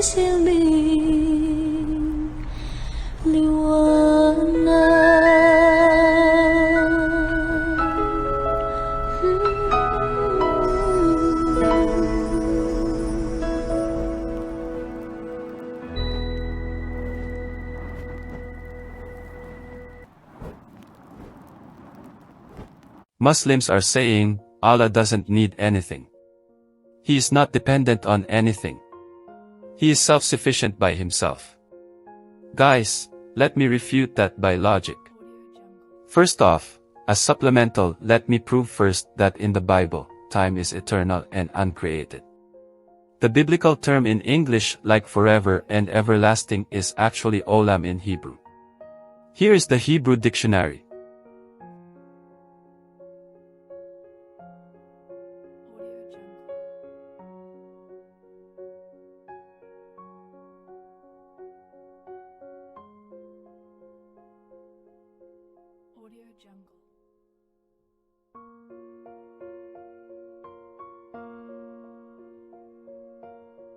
siling liwanag. Muslims are saying, Allah doesn't need anything. He is not dependent on anything. He is self-sufficient by himself. Guys, let me refute that by logic. First off, as supplemental, let me prove first that in the Bible, time is eternal and uncreated. The biblical term in English like forever and everlasting is actually olam in Hebrew. Here is the Hebrew dictionary.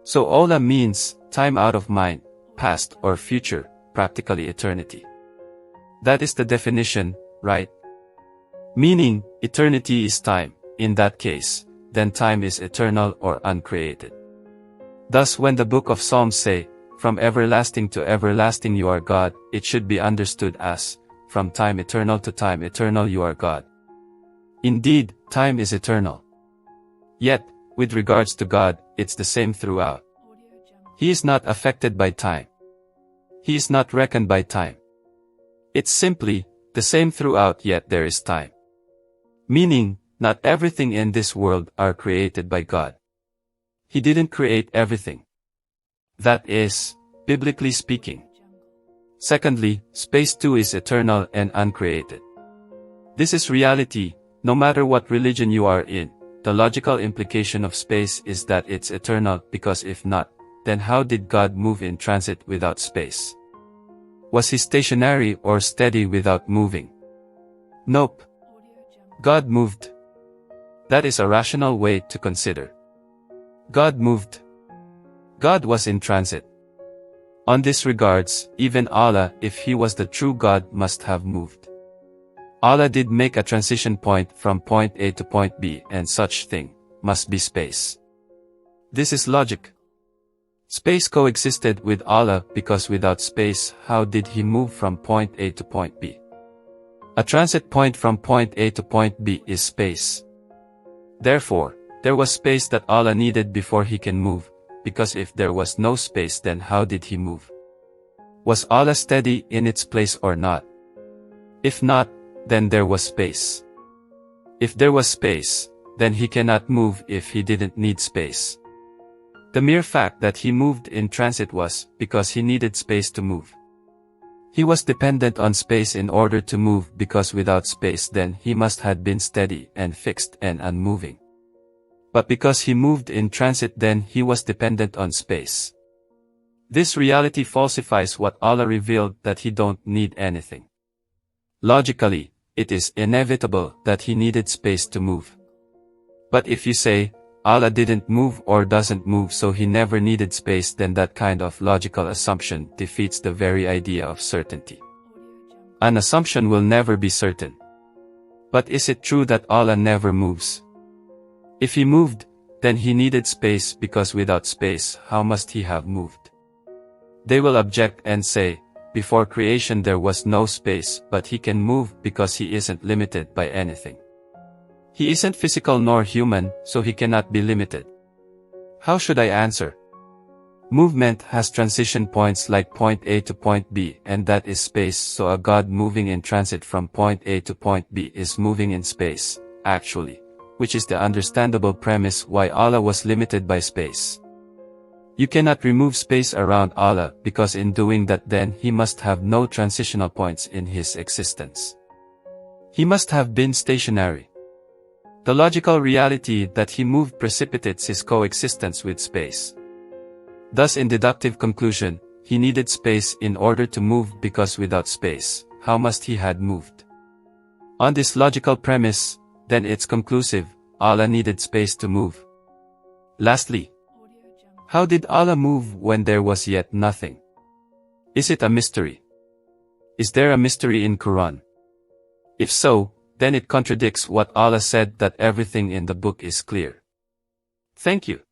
So olam means time out of mind, past or future, practically eternity. That is the definition, right? Meaning, eternity is time. In that case, then time is eternal or uncreated. Thus when the book of Psalms say, from everlasting to everlasting you are God, it should be understood as, from time eternal to time eternal you are God. Indeed, time is eternal. Yet, with regards to God, it's the same throughout. He is not affected by time. He is not reckoned by time. It's simply the same throughout, yet there is time. Meaning, not everything in this world are created by God. He didn't create everything. That is, biblically speaking. Secondly, space too is eternal and uncreated. This is reality, no matter what religion you are in. The logical implication of space is that it's eternal, because if not, then how did God move in transit without space? Was he stationary or steady without moving? Nope. God moved. That is a rational way to consider. God moved. God was in transit. On this regards, even Allah, if he was the true God, must have moved. Allah did make a transition point from point A to point B, and such thing must be space. This is logic. Space coexisted with Allah, because without space, how did he move from point A to point B? A transit point from point A to point B is space. Therefore, there was space that Allah needed before he can move, because if there was no space, then how did he move? Was Allah steady in its place or not? If not, then there was space. If there was space, then he cannot move if he didn't need space. The mere fact that he moved in transit was because he needed space to move. He was dependent on space in order to move, because without space then he must have been steady and fixed and unmoving. But because he moved in transit, then he was dependent on space. This reality falsifies what Allah revealed, that he don't need anything. Logically, it is inevitable that he needed space to move. But if you say, Allah didn't move or doesn't move, so he never needed space, then that kind of logical assumption defeats the very idea of certainty. An assumption will never be certain. But is it true that Allah never moves? If he moved, then he needed space, because without space, how must he have moved? They will object and say, before creation there was no space, but he can move because he isn't limited by anything. He isn't physical nor human, so he cannot be limited. How should I answer? Movement has transition points like point A to point B, and that is space, so a God moving in transit from point A to point B is moving in space, actually, which is the understandable premise why Allah was limited by space. You cannot remove space around Allah, because in doing that then he must have no transitional points in his existence. He must have been stationary. The logical reality that he moved precipitates his coexistence with space. Thus in deductive conclusion, he needed space in order to move, because without space, how must he had moved? On this logical premise, then it's conclusive, Allah needed space to move. Lastly, How did Allah move when there was yet nothing? Is it a mystery? Is there a mystery in Quran? If so, then it contradicts what Allah said that everything in the book is clear. Thank you.